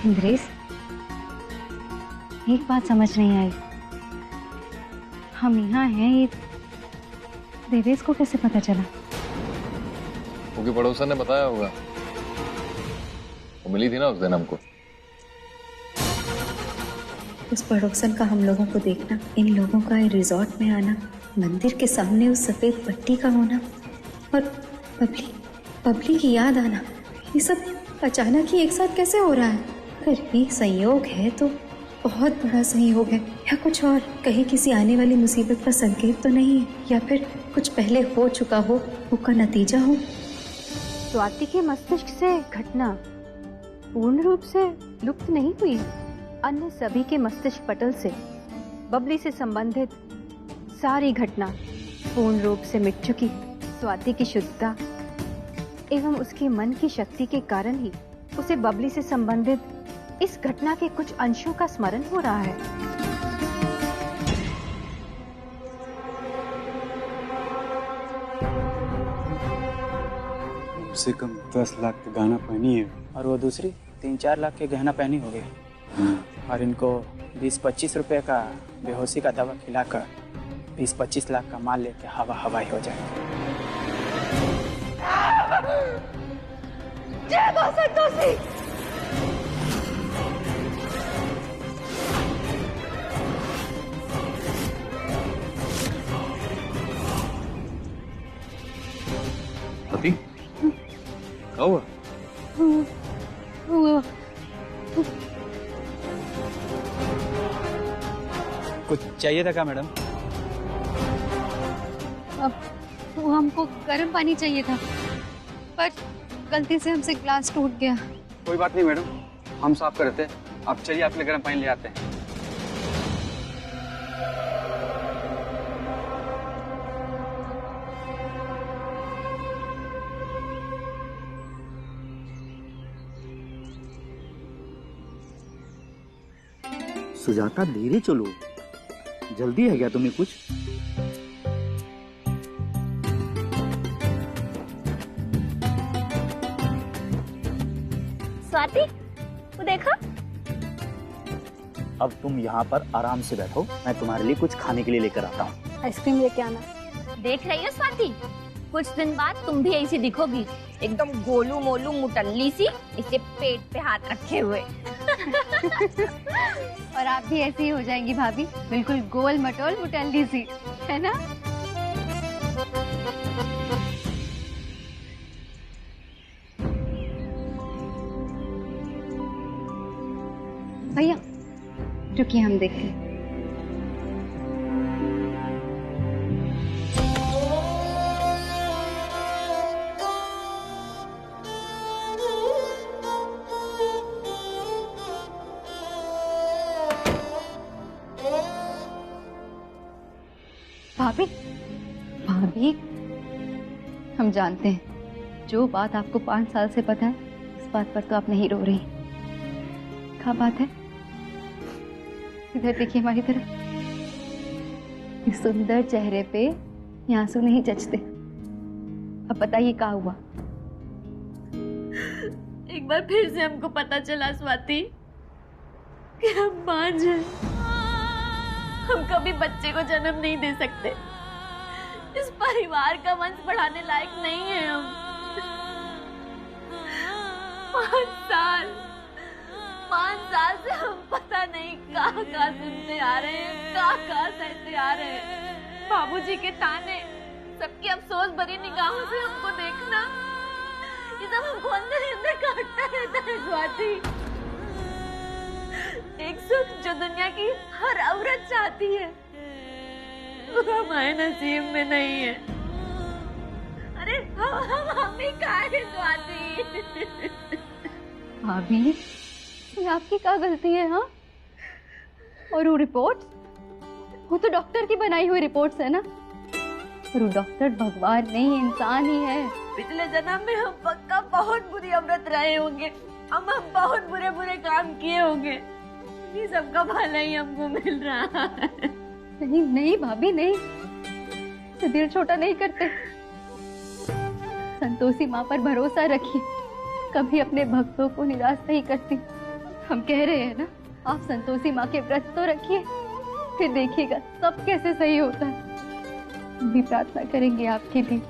इंद्रेश, एक बात समझ नहीं आई, हम यहाँ हैं, ये देवेश को कैसे पता चला? क्योंकि पड़ोसन ने बताया होगा, वो मिली थी ना उस दिन हमको। उस पड़ोसन का हम लोगों को देखना, इन लोगों का रिजॉर्ट में आना, मंदिर के सामने उस सफेद पट्टी का होना और बबली की याद आना, ये सब अचानक ही एक साथ कैसे हो रहा है? अगर ये संयोग है तो बहुत बड़ा संयोग है, या कुछ और, कहीं किसी आने वाली मुसीबत का संकेत तो नहीं है, या फिर कुछ पहले हो चुका हो, उसका नतीजा हो। स्वाति के मस्तिष्क से घटना पूर्ण रूप से लुप्त नहीं हुई। अन्य सभी के मस्तिष्क पटल से बबली से संबंधित सारी घटना पूर्ण रूप से मिट चुकी। स्वाति की शुद्धता एवं उसके मन की शक्ति के कारण ही उसे बबली से संबंधित इस घटना के कुछ अंशों का स्मरण हो रहा है। कम से कम 10 लाख के गहना पहनी है और वो दूसरी 3-4 लाख के गहना पहनी हो गई, और इनको 20-25 रुपए का बेहोशी का दवा खिलाकर 20-25 लाख का माल लेके हवाई हो जाएगा। स्वाति, क्या हुआ? कुछ चाहिए था क्या मैडम? वो हमको गर्म पानी चाहिए था, पर गलती से हमसे ग्लास टूट गया। कोई बात नहीं मैडम, हम साफ कर देते हैं। आप चलिए, आपके लिए गर्म पानी ले आते हैं। सुजाता, धीरे चलो, जल्दी है क्या तुम्हें कुछ? स्वाति, वो देखो। अब तुम यहाँ पर आराम से बैठो, मैं तुम्हारे लिए कुछ खाने के लिए लेकर आता हूँ। आइसक्रीम लेके आना। देख रही हो स्वाति, कुछ दिन बाद तुम भी ऐसी दिखोगी, एकदम गोलू मोलू मुटल्ली सी, इसे पेट पे हाथ रखे हुए। और आप भी ऐसी ही हो जाएंगी भाभी, बिल्कुल गोल मटोल मुटल्ली सी, है ना? भैया रुकिए, हम देखें। भाभी, भाभी, हम जानते हैं जो बात आपको 5 साल से पता है, इस बात पर तो आप नहीं रो रही। क्या बात है? इधर देखिए हमारी तरफ। इस सुंदर चेहरे पे ये आंसू नहीं जचते। अब बताइए क्या हुआ? एक बार फिर से हमको पता चला स्वाति कि हम बांझ हैं। हम कभी बच्चे को जन्म नहीं दे सकते। इस परिवार का वंश बढ़ाने लायक नहीं है हम। 5 साल से हम पता नहीं कहाँ सुनते आ रहे हैं, कहाँ सहते आ रहे हैं। बाबूजी के ताने, सबकी अफसोस भरी निगाहों से हमको देखना, ये सब हमको अंदर ही अंदर काटता रहता है स्वाति। एक सुख जो दुनिया की हर औरत चाहती है, वो हमारे नसीब में नहीं है। अरे हम ही काहे स्वाति? भाभी, ये आपकी क्या गलती है? हाँ, और वो रिपोर्ट्स, वो तो डॉक्टर की बनाई हुई रिपोर्ट्स है ना। और वो डॉक्टर भगवान नहीं, इंसान ही है। पिछले जन्म में हम पक्का बहुत बुरी औरत रहे होंगे, हम बहुत बुरे बुरे काम किए होंगे, ये सबका भला ही हमको मिल रहा है। नहीं नहीं भाभी, नहीं, से दिल छोटा नहीं करते। संतोषी माँ पर भरोसा रखिए, कभी अपने भक्तों को निराश नहीं करती। हम कह रहे हैं ना, आप संतोषी माँ के व्रत तो रखिए, फिर देखिएगा सब कैसे सही होता है। हम भी प्रार्थना करेंगे आपके लिए।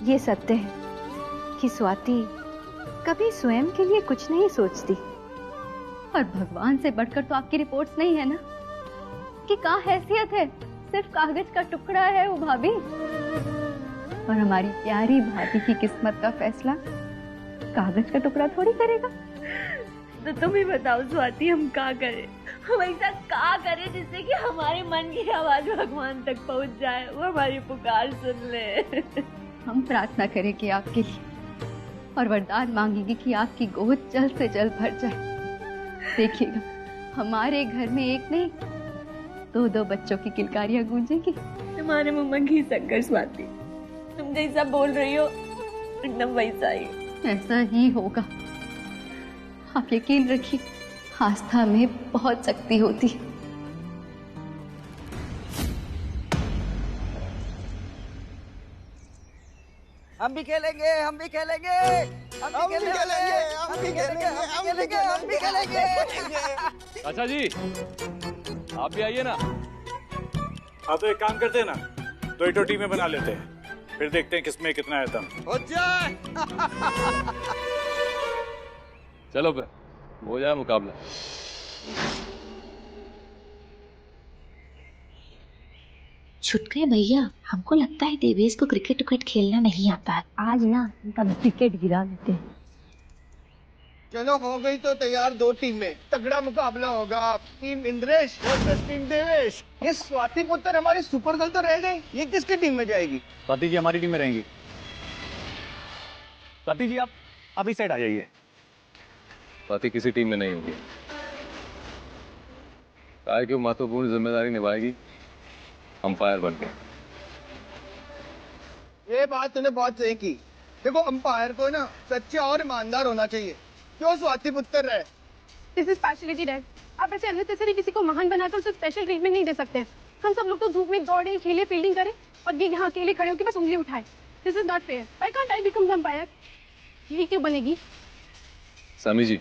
ये सत्य है कि स्वाति कभी स्वयं के लिए कुछ नहीं सोचती। और भगवान से बढ़कर तो आपकी रिपोर्ट्स नहीं है ना कि क्या हैसियत है, सिर्फ कागज का टुकड़ा है वो भाभी। और हमारी प्यारी भाभी की किस्मत का फैसला कागज का टुकड़ा थोड़ी करेगा। तो तुम ही बताओ स्वाति, हम क्या करें? हम ऐसा क्या करें जिससे कि हमारे मन की आवाज भगवान तक पहुंच जाए, वो हमारी पुकार सुन ले। हम प्रार्थना करेंगे आपके लिए और वरदान मांगेंगे कि आपकी गोद जल्द से जल्द भर जाए। देखिएगा हमारे घर में एक नहीं दो बच्चों की किलकारियां गूंजेंगी। तुम्हारे मुंह में घी शक्कर स्वाति, तुम जैसा बोल रही हो एकदम वैसा ही। ऐसा ही होगा, आप यकीन रखिए, आस्था में बहुत शक्ति होती है। हम भी खेलेंगे, हम भी खेलेंगे, हम भी खेलेंगे, हम भी खेलेंगे, हम भी खेलेंगे, हम भी खेलेंगे। अच्छा जी, आप भी आइए ना। हाँ तो एक काम करते हैं ना, दो टीमें बना लेते हैं, फिर देखते हैं किसमें कितना है दम। हो जाए। चलो फिर हो जाए मुकाबला। छुट गए भैया, हमको लगता है देवेश को क्रिकेट खेलना नहीं आता है। आज ना इनका विकेट गिरा देते हैं। चलो हो गई तो तैयार, दो टीम में तगड़ा मुकाबला होगा। Team Indresh versus team Devesh. ये स्वाति पुत्र हमारी सुपर गर्ल तो रह गई, ये किसकी टीम में जाएगी? स्वाति जी हमारी टीम में रहेंगी। स्वाति जी आप अभी साइड आ जाइए। स्वाति किसी टीम में नहीं होगी, काय की महत्वपूर्ण जिम्मेदारी निभाएगी अंपायर बन के। ये बात तूने बहुत सही की। देखो अंपायर को ना सच्चा और ईमानदार होना चाहिए। क्यों स्वाति पुत्र है? This is partiality dad. आप ऐसे अन्य तैसे किसी को महान बनाकर उसे स्पेशल ट्रीटमेंट नहीं दे सकते। हम सब लोग तो धूप में दौड़े, खेले, फील्डिंग करें और ये यहाँ अकेले खड़े होकर बस उंगली उठाए। This is not fair. Why can't I become the umpire? ये क्यों बनेगी? सामी जी,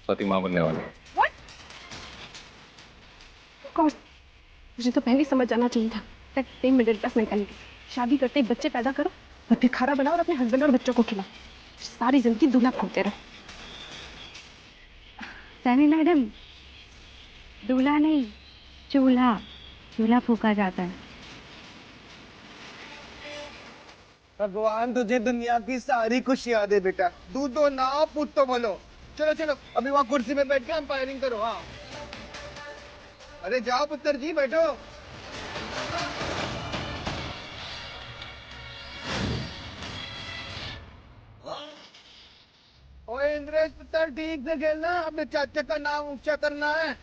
स्वाति मां बनने वाली है। व्हाट? ऑफ कोर्स मुझे तो पहले ही समझ जाना चाहिए था। That same middle class mentality. शादी करते ही बच्चे पैदा करो और फिर खाना बनाओ और अपने हस्बैंड और बच्चों को खिलाओ। सारी जिंदगी दूल्हा फूकते रहो। सैनी मैडम, दूल्हा नहीं चूल्हा फूका जाता है। भगवान तुझे दुनिया की सारी खुशियां दे बेटा। दूध दो ना पुत तो बोलो। चलो चलो अभी वहाँ कुर्सी में बैठ के अंपायरिंग करो। हाँ अरे जाओ पुत्र जी बैठो। ओए इंद्रेश पुत्र ठीक से खेलना, अपने चाचा का नाम ऊंचा करना है।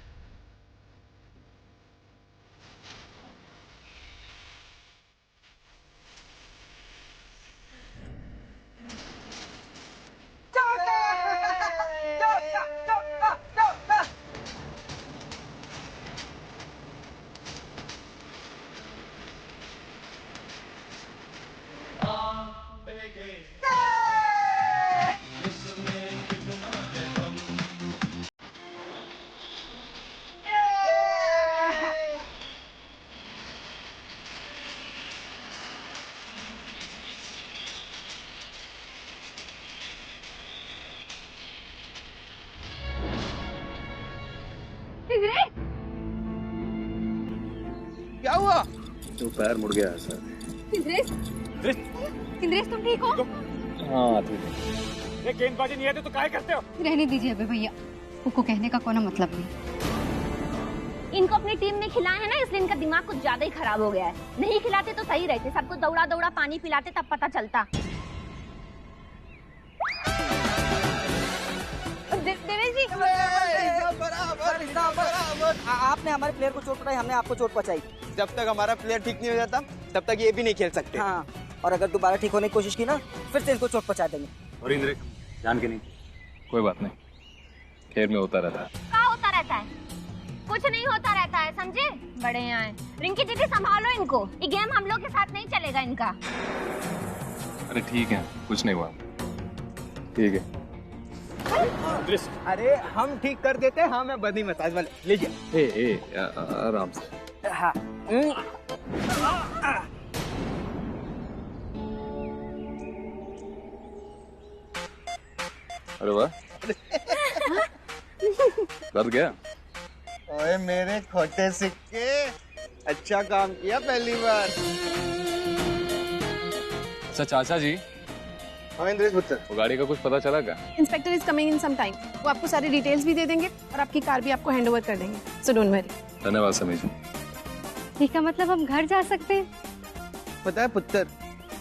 क्या हुआ? तो पैर मुड़ गया है सर। इंद्रेश, इंद्रेश तुम ठीक हो? हाँ ठीक है। ये गेंदबाजी नहीं आती तो काहे करते हो? रहने दीजिए अबे भैया, उसको कहने का कोई मतलब नहीं। इनको अपनी टीम में खिलाए हैं ना, इसलिए इनका दिमाग कुछ ज्यादा ही खराब हो गया है। नहीं खिलाते तो सही रहते, सबको दौड़ा दौड़ा पानी पिलाते तब पता चलता। देवेश जी, आपने हमारे प्लेयर को चोट पहुंचाई, हमने आपको चोट पहुंचाई। जब तक हमारा प्लेयर ठीक नहीं हो जाता तब तक ये भी नहीं खेल सकते। हाँ, और अगर दोबारा ठीक होने की कोशिश की ना फिर से इनको चोट पहुंचा देंगे। और इंद्र जान के नहीं, कोई बात नहीं, खेल में होता रहता है। क्या होता रहता है? कुछ नहीं होता रहता है, समझे? बड़े यहाँ हैं। रिंकी दीदी संभालो इनको, ये गेम हम लोग के साथ नहीं चलेगा इनका। अरे ठीक है, कुछ नहीं हुआ, ठीक है। अरे हम ठीक कर देते हैं। हाँ मैं बनी मसाज वाले, लीजिए। आराम से। हाँ। अरे वाह, दर्द गया? ओए मेरे खोटे सिक्के, अच्छा काम किया पहली बार। अच्छा चाचा जी, हाँ इंद्रेश पुत्र, वो गाड़ी का कुछ पता चला क्या? Inspector is coming in some time. वो आपको सारी डिटेल्स भी दे देंगे और आपकी कार भी आपको हैंड ओवर कर देंगे, सो डोंट वरी। धन्यवाद समी जी। इसका मतलब हम घर जा सकते हैं? पता है पुत्र,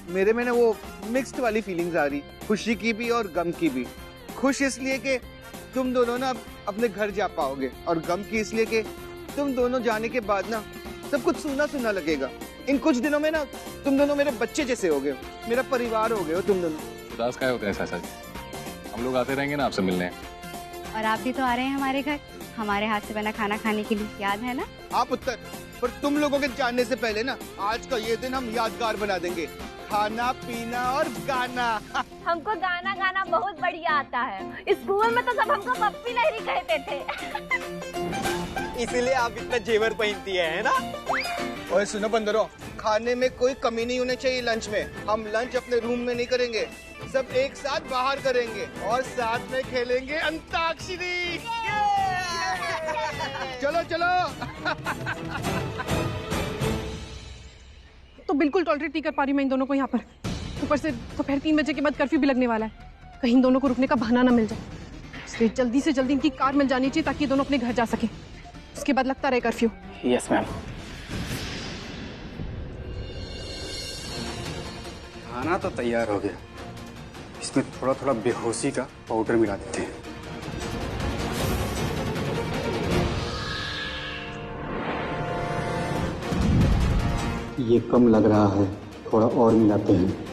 मेरे में ना वो मिक्स्ड वाली फीलिंग्स आ रही, खुशी की भी और गम की भी। खुश इसलिए कि तुम दोनों ना अपने घर जा पाओगे, और गम की इसलिए कि तुम दोनों जाने के बाद ना सब कुछ सूना सूना लगेगा। इन कुछ दिनों में ना तुम दोनों मेरे बच्चे जैसे हो गए, मेरा परिवार हो गए हो तुम दोनों। उदास क्या होते हैं चाचा जी? हम लोग आते रहेंगे ना आपसे मिलने। और आप भी तो आ रहे हैं हमारे घर, हमारे हाथ से बना खाना खाने के लिए, याद है ना? हाँ पुत्र, पर तुम लोगों के जानने से पहले ना आज का ये दिन हम यादगार बना देंगे। खाना पीना और गाना। हमको गाना गाना बहुत बढ़िया आता है। स्कूल में तो सब हमको पप्पी लहरी कहते थे। इसीलिए आप इतना जेवर पहनती है ना? ओए सुनो बंदरों, खाने में कोई कमी नहीं होनी चाहिए लंच में। हम लंच अपने रूम में नहीं करेंगे, सब एक साथ बाहर करेंगे और साथ में खेलेंगे अंताक्षरी। चलो चलो। तो बिल्कुल टॉलरेट नहीं कर पा रही मैं इन दोनों को यहाँ पर। ऊपर से दोपहर 3 बजे के बाद कर्फ्यू भी लगने वाला है, कहीं इन दोनों को रुकने का बहाना ना मिल जाए। इसलिए जल्दी से जल्दी इनकी कार मिल जानी चाहिए ताकि ये दोनों अपने घर जा सके। उसके बाद लगता रहे कर्फ्यू। Yes ma'am. खाना तो तैयार हो गया, इसमें थोड़ा थोड़ा बेहोशी का पाउडर मिला देते हैं। ये कम लग रहा है, थोड़ा और मिलाते हैं।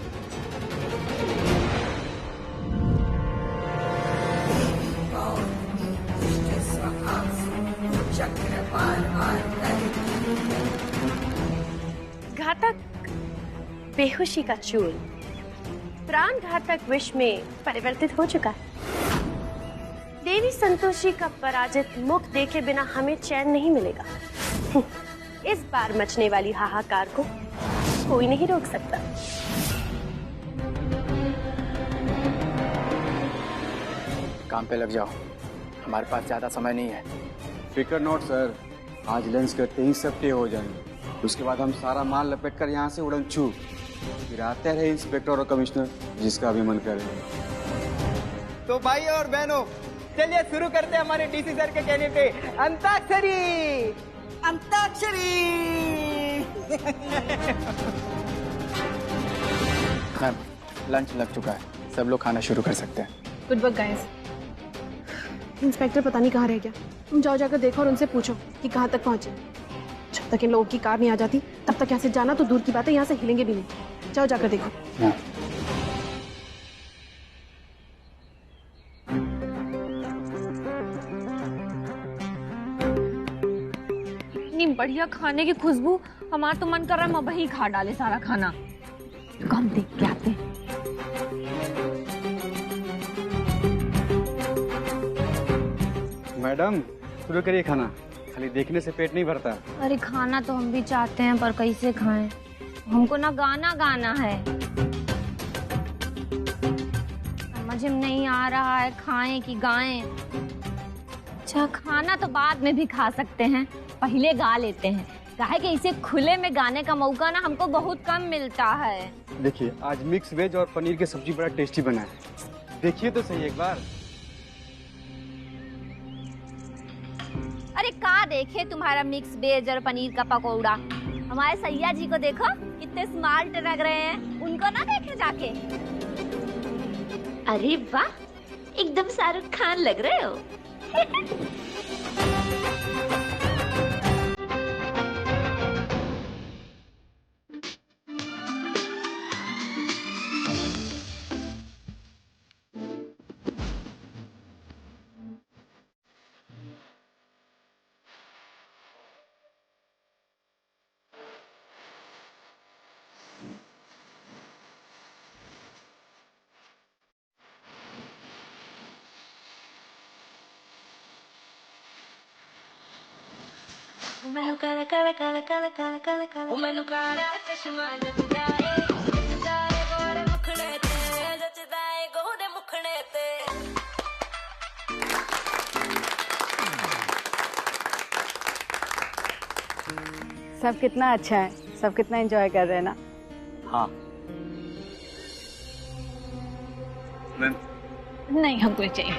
घातक बेहोशी का चूल प्राण घातक विष में परिवर्तित हो चुका है। देवी संतोषी का पराजित मुख देखे बिना हमें चैन नहीं मिलेगा। इस बार मचने वाली हाहाकार को कोई नहीं रोक सकता। काम पे लग जाओ, हमारे पास ज्यादा समय नहीं है। फिकर नॉट सर, आज लंच करते ही सब तय हो जाएंगे। उसके बाद हम सारा माल लपेट कर यहाँ से उड़न छू, फिर आते रहे इंस्पेक्टर और कमिश्नर, जिसका भी मन करे। तो भाई और बहनों, चलिए शुरू करते हैं हमारे डीसी सर के कहने पे अंताक्षरी। अंताक्षरी। मैम, लंच लग चुका है, सब लोग खाना शुरू कर सकते हैं। Good work guys. इंस्पेक्टर पता नहीं कहाँ रह गया, तुम जाओ जाकर देखो और उनसे पूछो कि कहाँ तक पहुंचे। जब तक इन लोगों की कार नहीं आ जाती तब तक यहाँ से जाना तो दूर की बात है, यहाँ से हिलेंगे भी नहीं। जाओ जाकर देखो। इतनी बढ़िया खाने की खुशबू, हमारा तो मन कर रहा है मैं वही खा डाले सारा खाना। तो हम देख के आते हैं। मैडम शुरू करिए खाना, खाली देखने से पेट नहीं भरता। अरे खाना तो हम भी चाहते हैं पर कैसे खाएं? हमको ना गाना गाना है, समझ में नहीं आ रहा है खाएं कि गाएं। अच्छा खाना तो बाद में भी खा सकते हैं, पहले गा लेते हैं। काहे कि इसे खुले में गाने का मौका ना हमको बहुत कम मिलता है। देखिए आज मिक्स वेज और पनीर की सब्जी बड़ा टेस्टी बना है, देखिए तो सही एक बार। अरे का देखे तुम्हारा मिक्स वेज और पनीर का पकौड़ा। हमारे सैया जी को देखो कितने स्मार्ट लग रहे हैं, उनको ना देखे जाके। अरे वाह, एकदम शाहरुख खान लग रहे हो। सब कितना अच्छा है, सब कितना एंजॉय कर रहे हैं ना। हाँ नहीं, हमको नहीं चाहिए।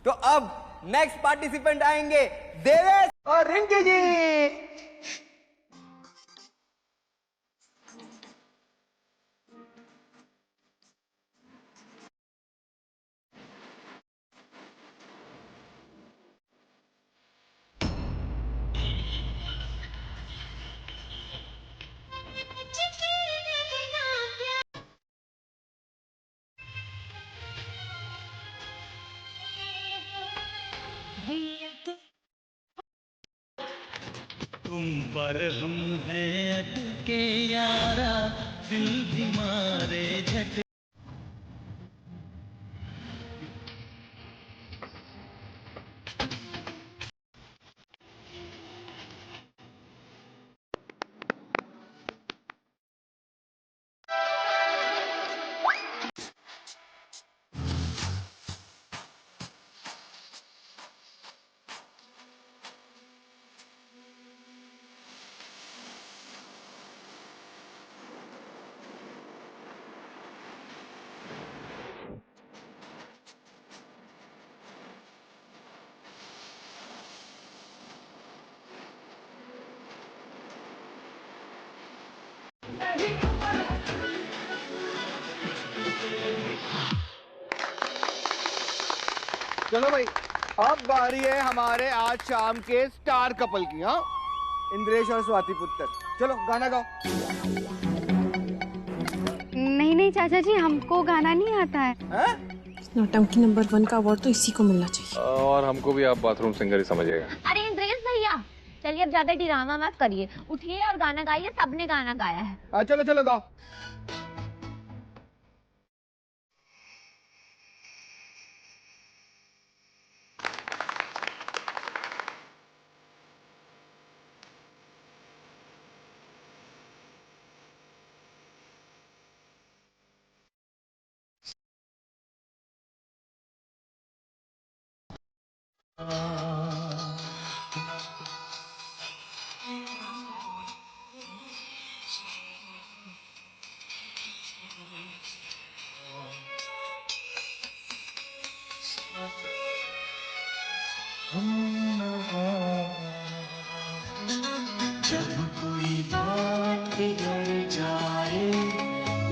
तो अब नेक्स्ट पार्टिसिपेंट आएंगे देवेश और रिंकी जी। तुम पर हम हैं अटके यारा, दिल भी मारे झट। चलो भाई, अब बारी है हमारे आज शाम के स्टार कपल की। हाँ, इंद्रेश और स्वाति पुत्र, चलो गाना गाओ। नहीं नहीं चाचा जी, हमको गाना नहीं आता है। नौटंकी नंबर 1 का अवार्ड तो इसी को मिलना चाहिए। और हमको भी आप बाथरूम सिंगर ही समझिएगा। अरे इंद्रेश भैया, चलिए अब ज्यादा ड्रामा मत करिए, उठिए और गाना गाइए। सबने गाना गाया है। चलो चलो गाओ। जब कोई बात बिगड़ जाए,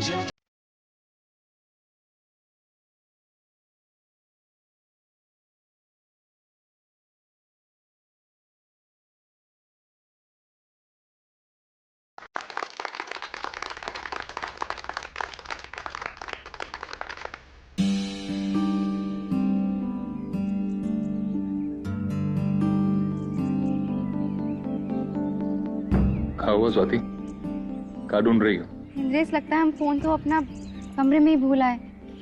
जब हुआ स्वाति, क्या ढूंढ रही हो? इंद्रेश, लगता है हम फोन तो अपना कमरे में ही भूला है।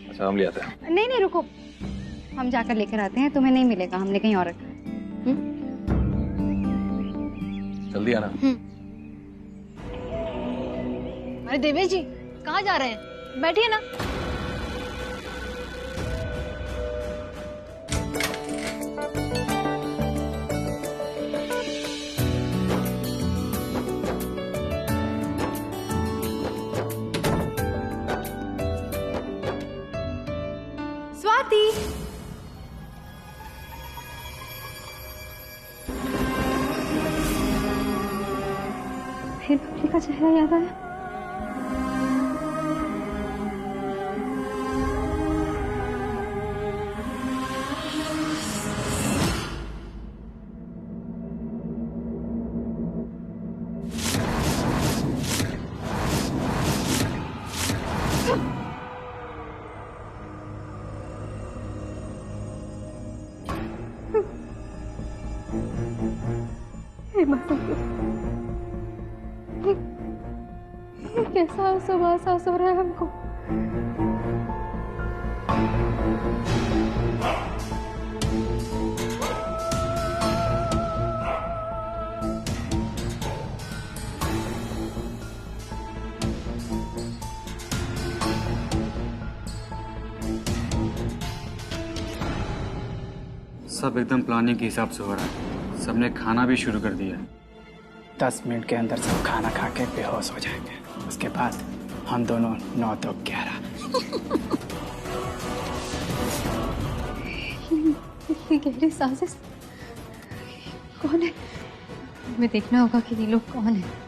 अच्छा, हम ले आते हैं। नहीं नहीं रुको, हम जाकर लेकर आते हैं, तुम्हें नहीं मिलेगा, हमने कहीं और रखा है। जल्दी आना। अरे देवेश जी, कहाँ जा रहे हैं? बैठिए ना। स्वाति, फिर बबली का चेहरा याद आया। कैसा आंसू हो रहा है हमको। सब एकदम प्लानिंग के हिसाब से हो रहा है। सबने खाना भी शुरू कर दिया। 10 मिनट के अंदर सब खाना खा के बेहोश हो जाएंगे। उसके बाद हम दोनों 9 तो 11। ये गहरी साजिश कौन है? हमें देखना होगा कि ये लोग कौन है।